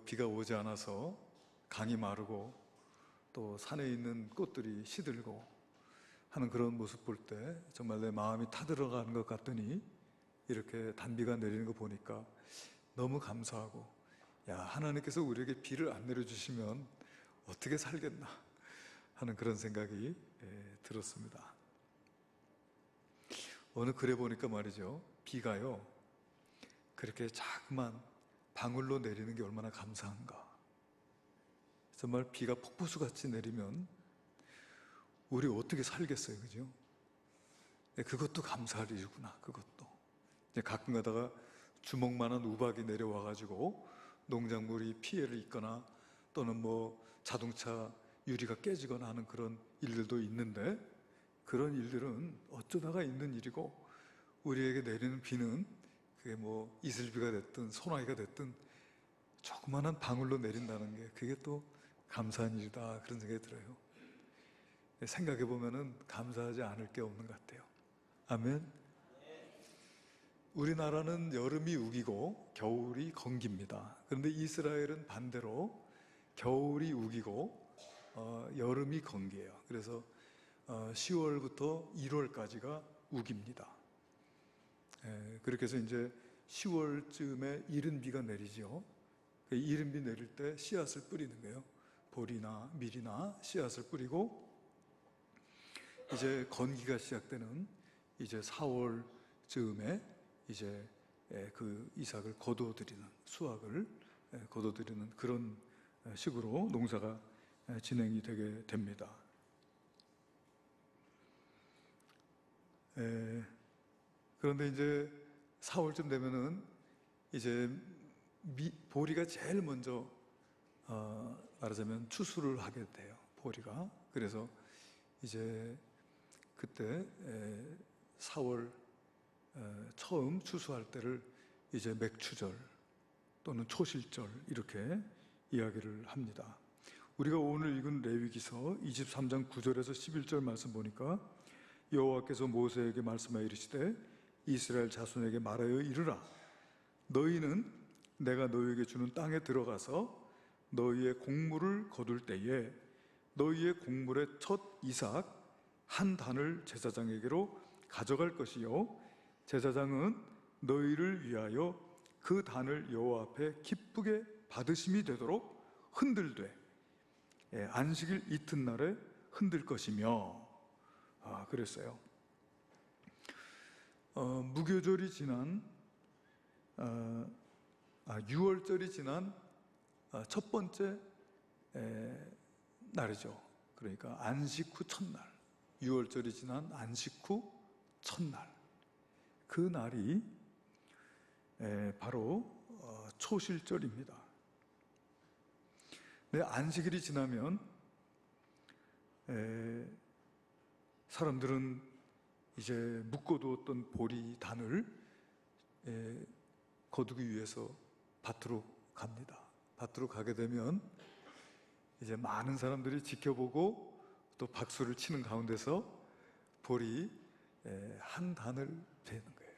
비가 오지 않아서 강이 마르고 또 산에 있는 꽃들이 시들고 하는 그런 모습 볼 때 정말 내 마음이 타들어가는 것 같더니 이렇게 단비가 내리는 거 보니까 너무 감사하고, 야, 하나님께서 우리에게 비를 안 내려주시면 어떻게 살겠나 하는 그런 생각이 들었습니다. 어느 글에 보니까 말이죠, 비가요 그렇게 자그만 방울로 내리는 게 얼마나 감사한가. 정말 비가 폭포수같이 내리면 우리 어떻게 살겠어요, 그죠? 그것도 감사할 일이구나. 그것도 이제 가끔 가다가 주먹만한 우박이 내려와가지고 농작물이 피해를 입거나 또는 뭐 자동차 유리가 깨지거나 하는 그런 일들도 있는데, 그런 일들은 어쩌다가 있는 일이고, 우리에게 내리는 비는 그게 뭐 이슬비가 됐든 소나기가 됐든 조그마한 방울로 내린다는 게 그게 또 감사한 일이다, 그런 생각이 들어요. 생각해 보면은 감사하지 않을 게 없는 것 같아요. 아멘. 우리나라는 여름이 우기고 겨울이 건깁니다. 그런데 이스라엘은 반대로 겨울이 우기고 여름이 건기예요. 그래서 10월부터 1월까지가 우깁니다. 그렇게 해서 이제 10월쯤에 이른 비가 내리죠. 그 이른 비 내릴 때 씨앗을 뿌리는 거예요. 보리나 밀이나 씨앗을 뿌리고, 이제 건기가 시작되는 이제 4월쯤에 이제 그 이삭을 거둬들이는, 수확을 거둬들이는 그런 식으로 농사가 진행이 되게 됩니다. 그런데 이제 4월쯤 되면은 이제 보리가 제일 먼저 말하자면 추수를 하게 돼요, 보리가. 그래서 이제 그때 4월 처음 추수할 때를 이제 맥추절 또는 초실절 이렇게 이야기를 합니다. 우리가 오늘 읽은 레위기서 23장 9절에서 11절 말씀 보니까, 여호와께서 모세에게 말씀하여 이르시되 이스라엘 자손에게 말하여 이르라. 너희는 내가 너희에게 주는 땅에 들어가서 너희의 곡물을 거둘 때에 너희의 곡물의 첫 이삭 한 단을 제사장에게로 가져갈 것이요, 제사장은 너희를 위하여 그 단을 여호와 앞에 기쁘게 받으심이 되도록 흔들되 안식일 이튿날에 흔들 것이며, 그랬어요. 무교절이 지난 6월절이 지난 첫 번째 날이죠. 그러니까 안식 후 첫날, 6월절이 지난 안식 후 첫날, 그 날이 바로 초실절입니다. 근데 안식일이 지나면 사람들은 이제 묶어두었던 보리 단을 거두기 위해서 밭으로 갑니다. 밭으로 가게 되면 이제 많은 사람들이 지켜보고 또 박수를 치는 가운데서 보리 한 단을 베는 거예요.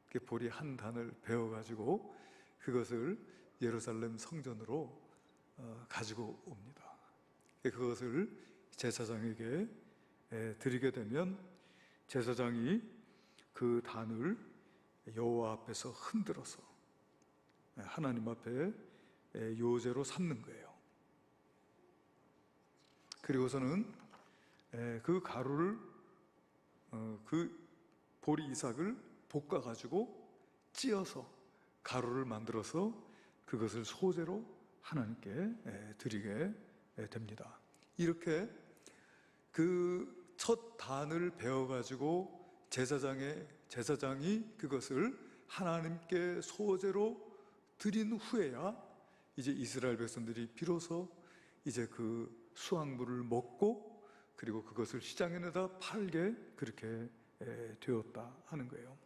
그 보리 한 단을 베어가지고 그것을 예루살렘 성전으로 가지고 옵니다. 그것을 제사장에게 드리게 되면 제사장이 그 단을 여호와 앞에서 흔들어서 하나님 앞에 요제로 삼는 거예요. 그리고서는 그 가루를, 그 보리 이삭을 볶아가지고 찧어서 가루를 만들어서 그것을 소제로 하나님께 드리게 됩니다. 이렇게 그 첫 단을 베어가지고 제사장이 그것을 하나님께 소제로 드린 후에야 이제 이스라엘 백성들이 비로소 이제 그 수확물을 먹고 그리고 그것을 시장에 내다 팔게 그렇게 되었다 하는 거예요.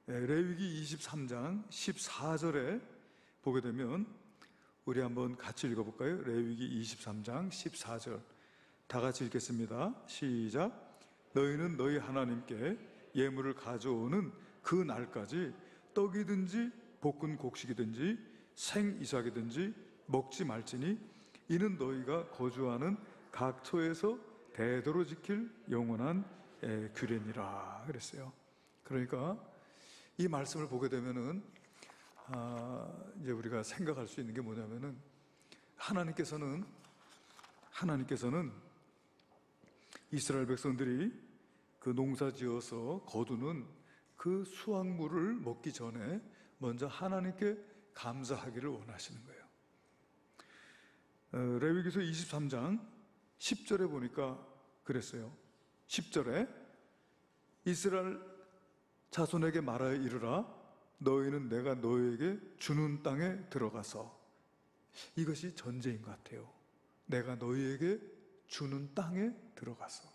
레위기 23장 14절에 보게 되면 우리 한번 같이 읽어볼까요? 레위기 23장 14절 다 같이 읽겠습니다. 시작. 너희는 너희 하나님께 예물을 가져오는 그 날까지 떡이든지 볶은 곡식이든지 생이삭이든지 먹지 말지니 이는 너희가 거주하는 각 처에서 대대로 지킬 영원한 규례니라 그랬어요. 그러니까 이 말씀을 보게 되면은 이제 우리가 생각할 수 있는 게 뭐냐면은 하나님께서는 이스라엘 백성들이 그 농사지어서 거두는 그 수확물을 먹기 전에 먼저 하나님께 감사하기를 원하시는 거예요. 레위기서 23장 10절에 보니까 그랬어요. 10절에 이스라엘 자손에게 말하여 이르라 너희는 내가 너희에게 주는 땅에 들어가서, 이것이 전제인 것 같아요. 내가 너희에게 주는 땅에 들어가서.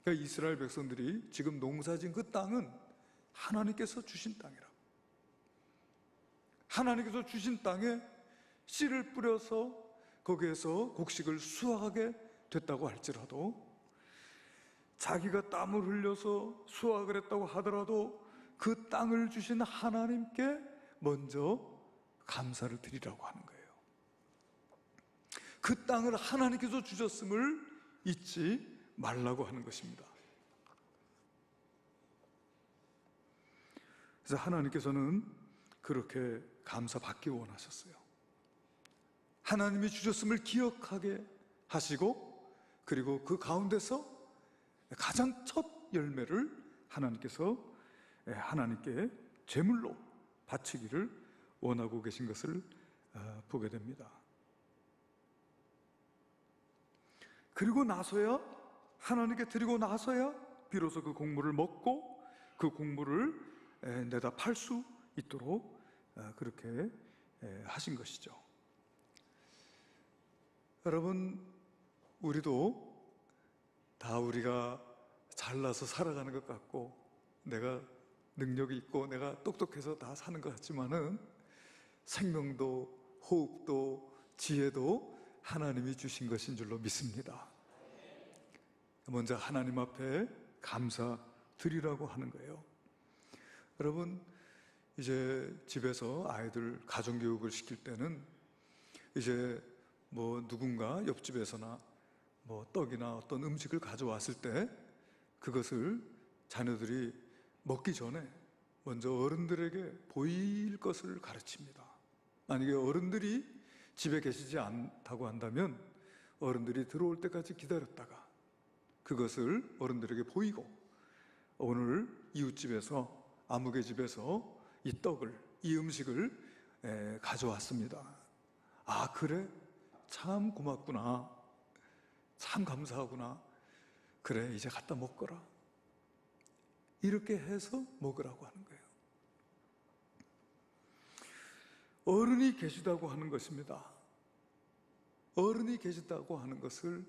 그러니까 이스라엘 백성들이 지금 농사진 그 땅은 하나님께서 주신 땅이라고. 하나님께서 주신 땅에 씨를 뿌려서 거기에서 곡식을 수확하게 됐다고 할지라도, 자기가 땀을 흘려서 수확을 했다고 하더라도 그 땅을 주신 하나님께 먼저 감사를 드리라고 하는 거예요. 그 땅을 하나님께서 주셨음을 잊지 말라고 하는 것입니다. 그래서 하나님께서는 그렇게 감사받기 원하셨어요. 하나님이 주셨음을 기억하게 하시고, 그리고 그 가운데서 가장 첫 열매를 하나님께 제물로 바치기를 원하고 계신 것을 보게 됩니다. 그리고 나서야, 하나님께 드리고 나서야 비로소 그 곡물을 먹고 그 곡물을 내다 팔 수 있도록 그렇게 하신 것이죠. 여러분, 우리도 다 우리가 잘나서 살아가는 것 같고 내가 능력이 있고 내가 똑똑해서 다 사는 것 같지만은 생명도 호흡도 지혜도 하나님이 주신 것인 줄로 믿습니다. 먼저 하나님 앞에 감사드리라고 하는 거예요. 여러분, 이제 집에서 아이들 가정교육을 시킬 때는 이제 뭐 누군가 옆집에서나 뭐 떡이나 어떤 음식을 가져왔을 때 그것을 자녀들이 먹기 전에 먼저 어른들에게 보일 것을 가르칩니다. 만약에 어른들이 집에 계시지 않다고 한다면 어른들이 들어올 때까지 기다렸다가 그것을 어른들에게 보이고, 오늘 이웃집에서 아무개 집에서 이 떡을, 이 음식을 가져왔습니다. 아, 그래? 참 고맙구나. 참 감사하구나. 그래, 이제 갖다 먹거라. 이렇게 해서 먹으라고 하는 거예요. 어른이 계시다고 하는 것입니다. 어른이 계시다고 하는 것을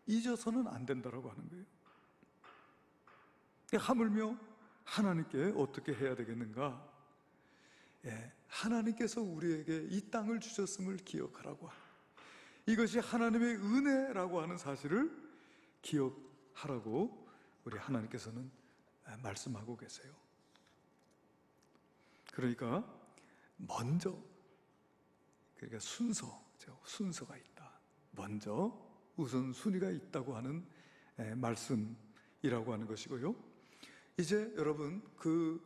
잊어서는 안 된다고 하는 거예요. 하물며 하나님께 어떻게 해야 되겠는가? 하나님께서 우리에게 이 땅을 주셨음을 기억하라고 하는, 이것이 하나님의 은혜라고 하는 사실을 기억하라고 우리 하나님께서는 말씀하고 계세요. 그러니까 먼저, 그러니까 순서가 있다. 먼저 우선순위가 있다고 하는 말씀이라고 하는 것이고요. 이제 여러분, 그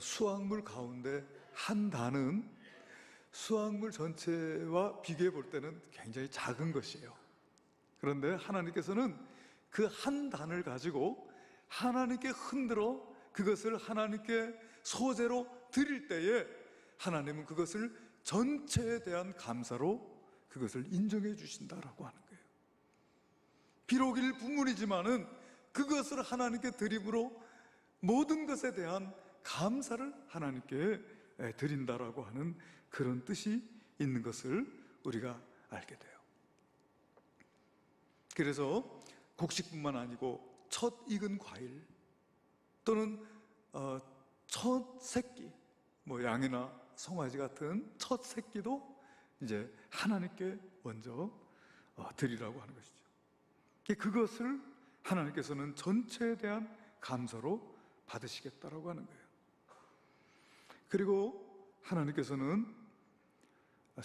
수확물 가운데 한 단은 수확물 전체와 비교해 볼 때는 굉장히 작은 것이에요. 그런데 하나님께서는 그 한 단을 가지고 하나님께 흔들어 그것을 하나님께 소재로 드릴 때에 하나님은 그것을 전체에 대한 감사로 그것을 인정해 주신다라고 하는 거예요. 비록 일부분이지만은 그것을 하나님께 드림으로 모든 것에 대한 감사를 하나님께 드린다라고 하는 그런 뜻이 있는 것을 우리가 알게 돼요. 그래서 곡식뿐만 아니고 첫 익은 과일 또는 첫 새끼, 뭐 양이나 송아지 같은 첫 새끼도 이제 하나님께 먼저 드리라고 하는 것이죠. 그것을 하나님께서는 전체에 대한 감사로 받으시겠다라고 하는 거예요. 그리고 하나님께서는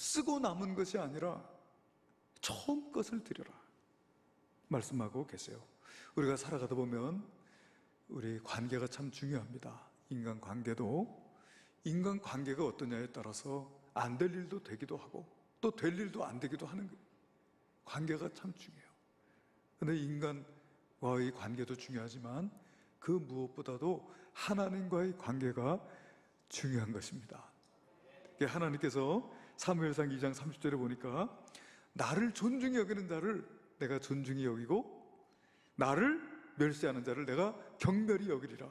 쓰고 남은 것이 아니라 처음 것을 드려라 말씀하고 계세요. 우리가 살아가다 보면 우리 관계가 참 중요합니다. 인간관계가 어떠냐에 따라서 안 될 일도 되기도 하고 또 될 일도 안 되기도 하는 거예요. 관계가 참 중요해요. 근데 인간과의 관계도 중요하지만 그 무엇보다도 하나님과의 관계가 중요한 것입니다. 하나님께서 사무엘상 2장 30절에 보니까 나를 존중히 여기는 자를 내가 존중히 여기고 나를 멸시하는 자를 내가 경멸히 여기리라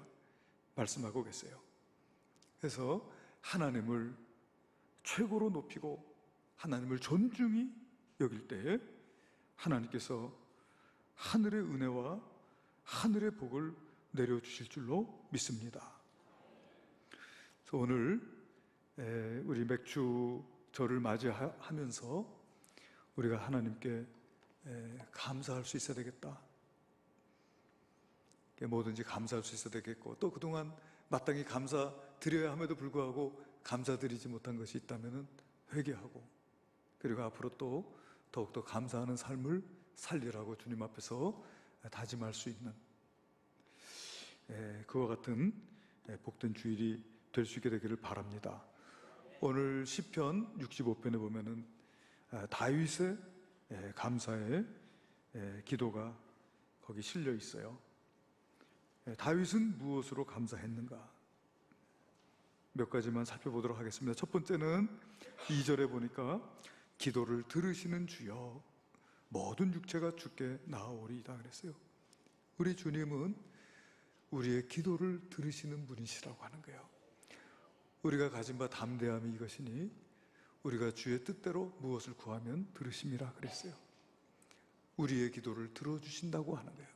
말씀하고 계세요. 그래서 하나님을 최고로 높이고 하나님을 존중히 여길 때에 하나님께서 하늘의 은혜와 하늘의 복을 내려주실 줄로 믿습니다. 그래서 오늘 우리 맥주절을 맞이하면서 우리가 하나님께 감사할 수 있어야 되겠다. 뭐든지 감사할 수 있어야 되겠고 또 그동안 마땅히 감사드려야 함에도 불구하고 감사드리지 못한 것이 있다면 회개하고 그리고 앞으로 또 더욱더 감사하는 삶을 살리라고 주님 앞에서 다짐할 수 있는 그와 같은 복된 주일이 될 수 있게 되기를 바랍니다. 오늘 시편 65편에 보면은 다윗의 감사의 기도가 거기 실려 있어요. 다윗은 무엇으로 감사했는가? 몇 가지만 살펴보도록 하겠습니다. 첫 번째는 2절에 보니까 기도를 들으시는 주여 모든 육체가 주께 나아오리이다 그랬어요. 우리 주님은 우리의 기도를 들으시는 분이시라고 하는 거예요. 우리가 가진 바 담대함이 이것이니 우리가 주의 뜻대로 무엇을 구하면 들으심이라 그랬어요. 우리의 기도를 들어주신다고 하는 거예요.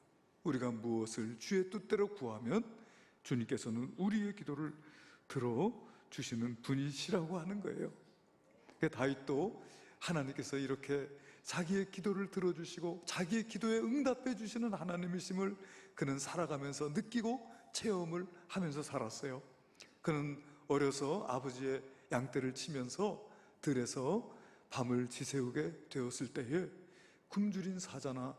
우리가 무엇을 주의 뜻대로 구하면 주님께서는 우리의 기도를 들어주시는 분이시라고 하는 거예요. 다윗도 하나님께서 이렇게 자기의 기도를 들어주시고 자기의 기도에 응답해 주시는 하나님이심을 그는 살아가면서 느끼고 체험을 하면서 살았어요. 그는 어려서 아버지의 양떼를 치면서 들에서 밤을 지새우게 되었을 때에 굶주린 사자나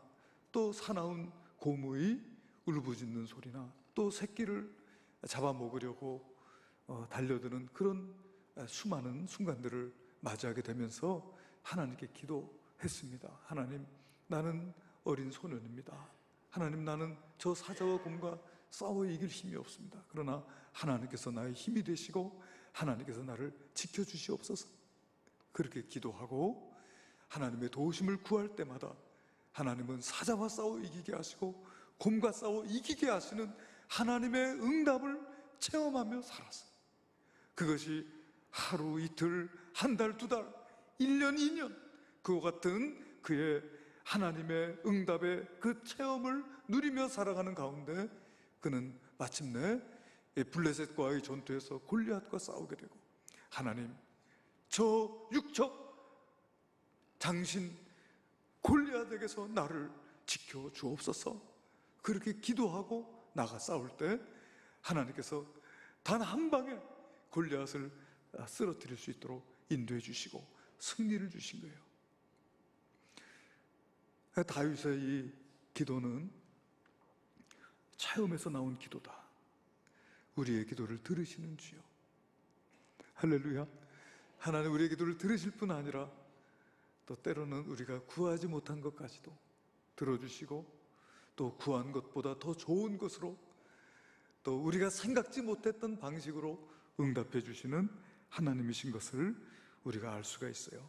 또 사나운 곰의 울부짖는 소리나 또 새끼를 잡아먹으려고 달려드는 그런 수많은 순간들을 맞이하게 되면서 하나님께 기도했습니다. 하나님, 나는 어린 소년입니다. 하나님, 나는 저 사자와 곰과 싸워 이길 힘이 없습니다. 그러나 하나님께서 나의 힘이 되시고 하나님께서 나를 지켜주시옵소서. 그렇게 기도하고 하나님의 도우심을 구할 때마다 하나님은 사자와 싸워 이기게 하시고 곰과 싸워 이기게 하시는 하나님의 응답을 체험하며 살았어요. 그것이 하루, 이틀, 한 달, 두 달, 1년, 2년 그와 같은 그의 하나님의 응답의 그 체험을 누리며 살아가는 가운데 그는 마침내 블레셋과의 전투에서 골리앗과 싸우게 되고 하나님, 저 육적 장신 골리앗에게서 나를 지켜 주옵소서. 그렇게 기도하고 나가 싸울 때 하나님께서 단 한 방에 골리앗을 쓰러뜨릴 수 있도록 인도해 주시고 승리를 주신 거예요. 다윗의 이 기도는 체험에서 나온 기도다. 우리의 기도를 들으시는 주여. 할렐루야. 하나님 우리의 기도를 들으실 뿐 아니라 또 때로는 우리가 구하지 못한 것까지도 들어주시고 또 구한 것보다 더 좋은 것으로 또 우리가 생각지 못했던 방식으로 응답해 주시는 하나님이신 것을 우리가 알 수가 있어요.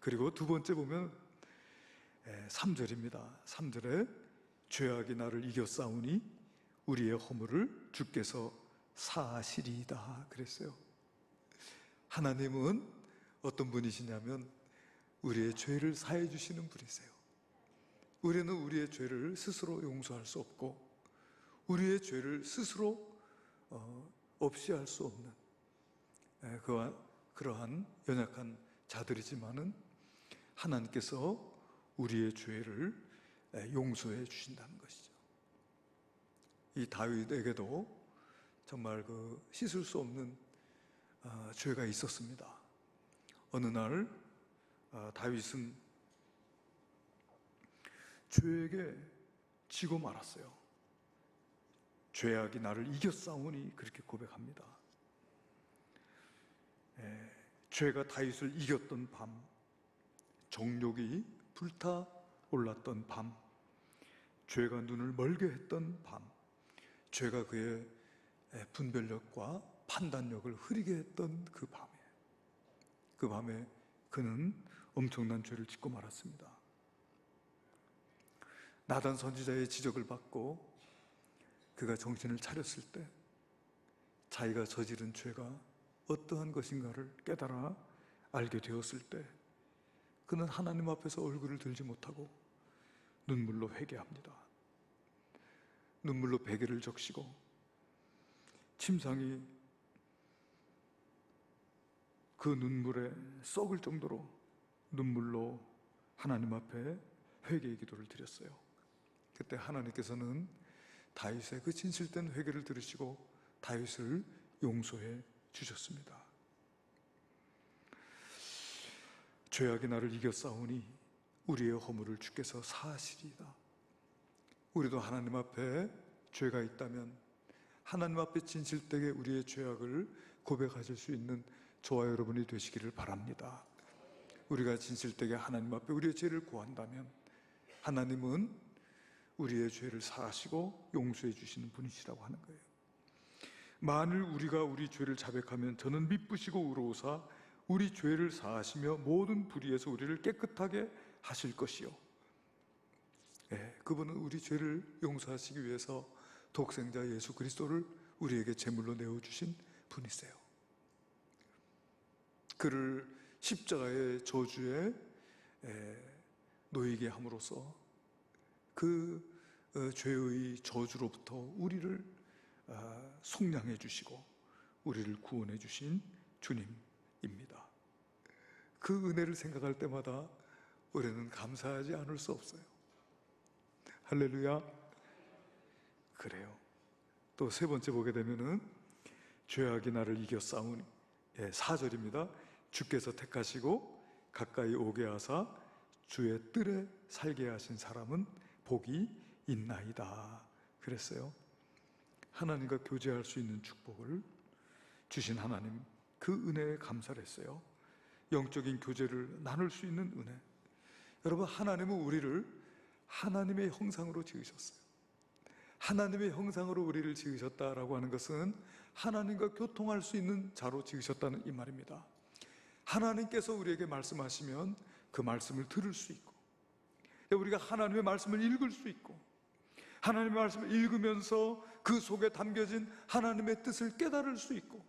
그리고 두 번째 보면 3절입니다. 3절에 죄악이 나를 이겨싸우니 우리의 허물을 주께서 사하시리이다 그랬어요. 하나님은 어떤 분이시냐면 우리의 죄를 사해 주시는 분이세요. 우리는 우리의 죄를 스스로 용서할 수 없고 우리의 죄를 스스로 없이 할 수 없는 그러한 연약한 자들이지만은 하나님께서 우리의 죄를 용서해 주신다는 것이죠. 이 다윗에게도 정말 그 씻을 수 없는 죄가 있었습니다. 어느 날 다윗은 죄에게 지고 말았어요. 죄악이 나를 이겼사오니 그렇게 고백합니다. 죄가 다윗을 이겼던 밤, 정욕이 불타올랐던 밤, 죄가 눈을 멀게 했던 밤, 죄가 그의 분별력과 판단력을 흐리게 했던 그 밤에 그는 엄청난 죄를 짓고 말았습니다. 나단 선지자의 지적을 받고 그가 정신을 차렸을 때 자기가 저지른 죄가 어떠한 것인가를 깨달아 알게 되었을 때 그는 하나님 앞에서 얼굴을 들지 못하고 눈물로 회개합니다. 눈물로 베개를 적시고 침상이 그 눈물에 썩을 정도로 눈물로 하나님 앞에 회개의 기도를 드렸어요. 그때 하나님께서는 다윗의 그 진실된 회개를 들으시고 다윗을 용서해 주셨습니다. 죄악이 나를 이겼사오니 우리의 허물을 주께서 사하시리이다. 우리도 하나님 앞에 죄가 있다면 하나님 앞에 진실되게 우리의 죄악을 고백하실 수 있는 저와 여러분이 되시기를 바랍니다. 우리가 진실되게 하나님 앞에 우리의 죄를 고한다면 하나님은 우리의 죄를 사하시고 용서해 주시는 분이시라고 하는 거예요. 만일 우리가 우리 죄를 자백하면 저는 미쁘시고 의로우사 우리 죄를 사하시며 모든 불의에서 우리를 깨끗하게 하실 것이요. 그분은 우리 죄를 용서하시기 위해서 독생자 예수 그리스도를 우리에게 제물로 내어주신 분이세요. 그를 십자가의 저주에 놓이게 함으로써 그 죄의 저주로부터 우리를 속량해 주시고 우리를 구원해 주신 주님입니다. 그 은혜를 생각할 때마다 우리는 감사하지 않을 수 없어요. 할렐루야. 그래요. 또 세 번째 보게 되면은 죄악이 나를 이겼사오니 4절입니다. 주께서 택하시고 가까이 오게 하사 주의 뜰에 살게 하신 사람은 복이 있나이다 그랬어요. 하나님과 교제할 수 있는 축복을 주신 하나님, 그 은혜에 감사를 했어요. 영적인 교제를 나눌 수 있는 은혜. 여러분, 하나님은 우리를 하나님의 형상으로 지으셨어요. 하나님의 형상으로 우리를 지으셨다라고 하는 것은 하나님과 교통할 수 있는 자로 지으셨다는 이 말입니다. 하나님께서 우리에게 말씀하시면 그 말씀을 들을 수 있고, 우리가 하나님의 말씀을 읽을 수 있고, 하나님의 말씀을 읽으면서 그 속에 담겨진 하나님의 뜻을 깨달을 수 있고,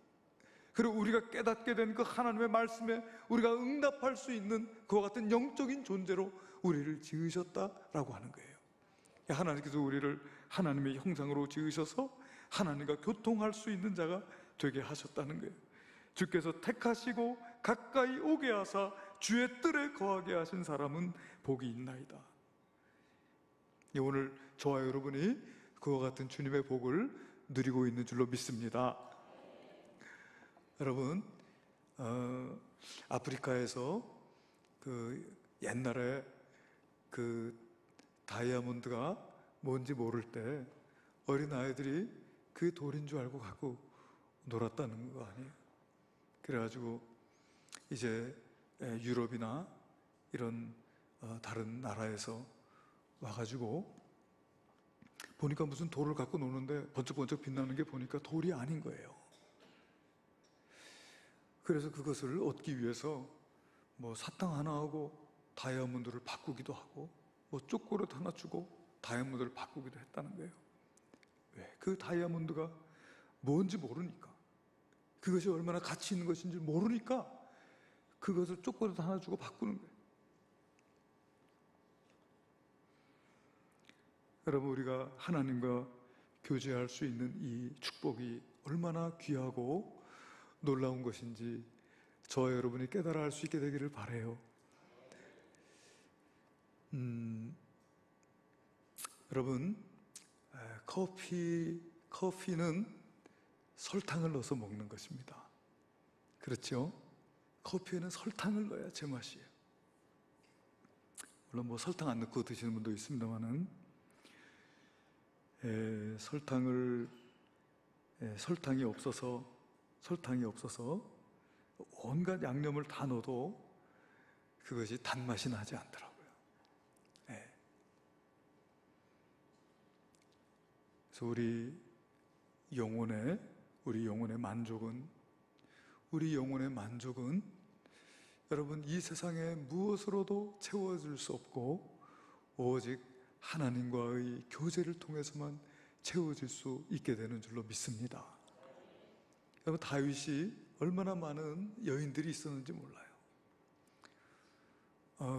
그리고 우리가 깨닫게 된 그 하나님의 말씀에 우리가 응답할 수 있는 그와 같은 영적인 존재로 우리를 지으셨다라고 하는 거예요. 하나님께서 우리를 하나님의 형상으로 지으셔서 하나님과 교통할 수 있는 자가 되게 하셨다는 거예요. 주께서 택하시고 가까이 오게 하사 주의 뜰에 거하게 하신 사람은 복이 있나이다. 오늘 저와 여러분이 그와 같은 주님의 복을 누리고 있는 줄로 믿습니다. 여러분, 아프리카에서 그 옛날에 그 다이아몬드가 뭔지 모를 때 어린 아이들이 그게 돌인 줄 알고 갖고 놀았다는 거 아니에요? 그래가지고 이제 유럽이나 이런 다른 나라에서 와가지고 보니까 무슨 돌을 갖고 노는데 번쩍번쩍 빛나는 게 보니까 돌이 아닌 거예요. 그래서 그것을 얻기 위해서 뭐 사탕 하나 하고 다이아몬드를 바꾸기도 하고 뭐 초콜릿 하나 주고 다이아몬드를 바꾸기도 했다는 거예요. 왜? 그 다이아몬드가 뭔지 모르니까, 그것이 얼마나 가치 있는 것인지 모르니까 그것을 초콜릿 하나 주고 바꾸는 거예요. 여러분, 우리가 하나님과 교제할 수 있는 이 축복이 얼마나 귀하고 놀라운 것인지 저와 여러분이 깨달아 알 수 있게 되기를 바라요. 여러분, 커피는 설탕을 넣어서 먹는 것입니다. 그렇죠? 커피에는 설탕을 넣어야 제맛이에요. 물론 뭐 설탕 안 넣고 드시는 분도 있습니다만은, 설탕이 없어서 온갖 양념을 다 넣어도 그것이 단맛이 나지 않더라고요. 예. 그래서 우리 영혼의 만족은 여러분, 이 세상에 무엇으로도 채워질 수 없고 오직 하나님과의 교제를 통해서만 채워질 수 있게 되는 줄로 믿습니다. 여러분, 다윗이 얼마나 많은 여인들이 있었는지 몰라요.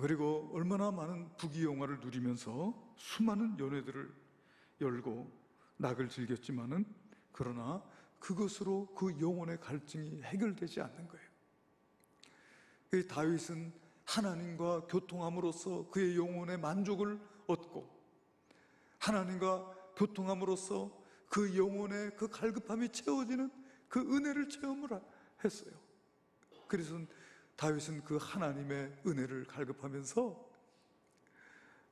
그리고 얼마나 많은 부귀영화를 누리면서 수많은 연회들을 열고 낙을 즐겼지만은, 그러나 그것으로 그 영혼의 갈증이 해결되지 않는 거예요. 다윗은 하나님과 교통함으로써 그의 영혼의 만족을 얻고, 하나님과 교통함으로써 그 영혼의 그 갈급함이 채워지는 그 은혜를 체험을 했어요. 그래서 다윗은 그 하나님의 은혜를 갈급하면서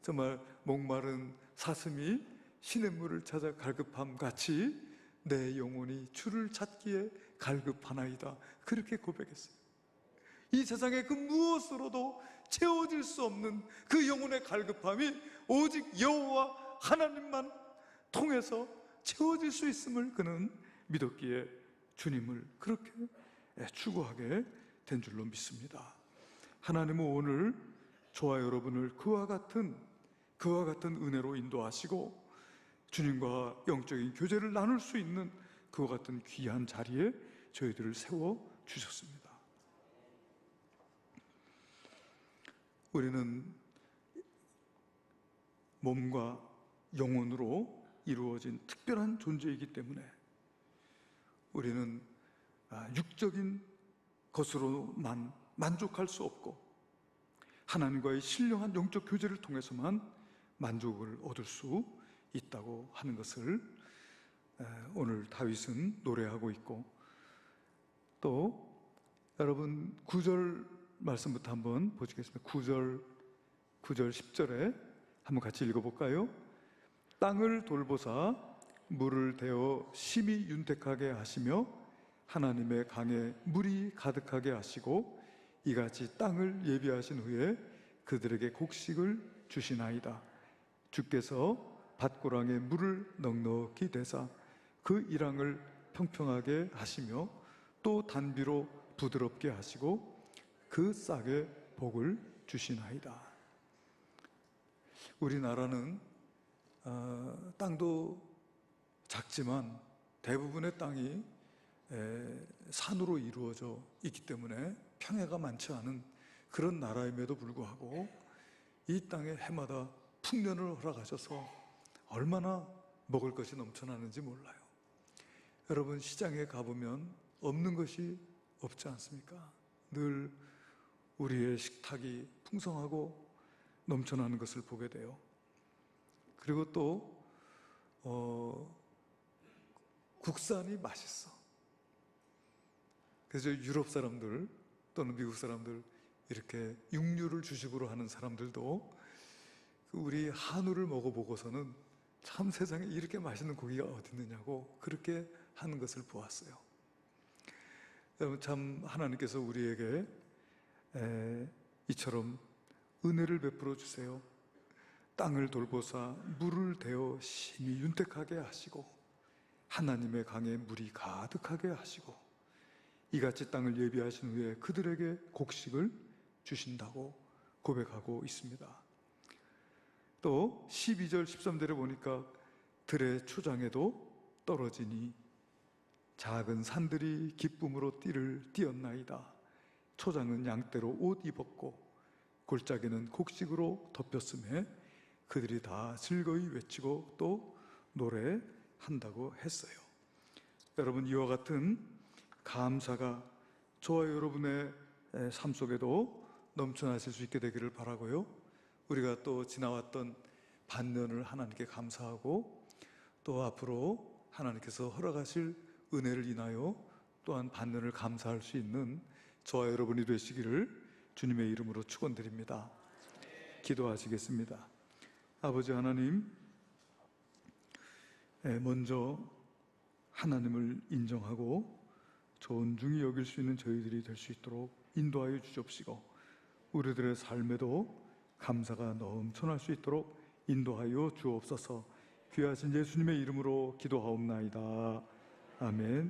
정말 목마른 사슴이 시냇물을 찾아 갈급함 같이 내 영혼이 주를 찾기에 갈급하나이다, 그렇게 고백했어요. 이 세상에 그 무엇으로도 채워질 수 없는 그 영혼의 갈급함이 오직 여호와 하나님만 통해서 채워질 수 있음을 그는 믿었기에 주님을 그렇게 추구하게 된 줄로 믿습니다. 하나님은 오늘 저와 여러분을 그와 같은 은혜로 인도하시고 주님과 영적인 교제를 나눌 수 있는 그와 같은 귀한 자리에 저희들을 세워 주셨습니다. 우리는 몸과 영혼으로 이루어진 특별한 존재이기 때문에 우리는 육적인 것으로만 만족할 수 없고 하나님과의 신령한 영적 교제를 통해서만 만족을 얻을 수 있다고 하는 것을 오늘 다윗은 노래하고 있고, 또 여러분 9절 말씀부터 한번 보시겠습니다. 9절 10절에 한번 같이 읽어볼까요? 땅을 돌보사 물을 대어 심히 윤택하게 하시며 하나님의 강에 물이 가득하게 하시고 이같이 땅을 예비하신 후에 그들에게 곡식을 주시나이다. 주께서 밭고랑에 물을 넉넉히 대사 그 일항을 평평하게 하시며 또 단비로 부드럽게 하시고 그 싹에 복을 주시나이다. 우리나라는 땅도 작지만 대부분의 땅이 산으로 이루어져 있기 때문에 평야가 많지 않은 그런 나라임에도 불구하고 이 땅에 해마다 풍년을 허락하셔서 얼마나 먹을 것이 넘쳐나는지 몰라요. 여러분, 시장에 가보면 없는 것이 없지 않습니까? 늘 우리의 식탁이 풍성하고 넘쳐나는 것을 보게 돼요. 그리고 또 국산이 맛있어. 그래서 유럽 사람들 또는 미국 사람들, 이렇게 육류를 주식으로 하는 사람들도 우리 한우를 먹어보고서는 참 세상에 이렇게 맛있는 고기가 어디 있느냐고 그렇게 하는 것을 보았어요. 여러분, 참 하나님께서 우리에게 이처럼 은혜를 베풀어 주세요. 땅을 돌보사 물을 대어 심히 윤택하게 하시고 하나님의 강에 물이 가득하게 하시고 이같이 땅을 예비하신 후에 그들에게 곡식을 주신다고 고백하고 있습니다. 또 12절 13절에 보니까 들의 초장에도 떨어지니 작은 산들이 기쁨으로 띠를 띄었나이다. 초장은 양떼로 옷 입었고 골짜기는 곡식으로 덮였음에 그들이 다 즐거이 외치고 또 노래한다고 했어요. 여러분, 이와 같은 감사가 저와 여러분의 삶 속에도 넘쳐나실 수 있게 되기를 바라고요. 우리가 또 지나왔던 반년을 하나님께 감사하고 또 앞으로 하나님께서 허락하실 은혜를 인하여 또한 반년을 감사할 수 있는 저와 여러분이 되시기를 주님의 이름으로 축원드립니다. 기도하시겠습니다. 아버지 하나님, 먼저 하나님을 인정하고 존중히 여길 수 있는 저희들이 될 수 있도록 인도하여 주옵시고, 우리들의 삶에도 감사가 넘쳐날 수 있도록 인도하여 주옵소서. 귀하신 예수님의 이름으로 기도하옵나이다. 아멘.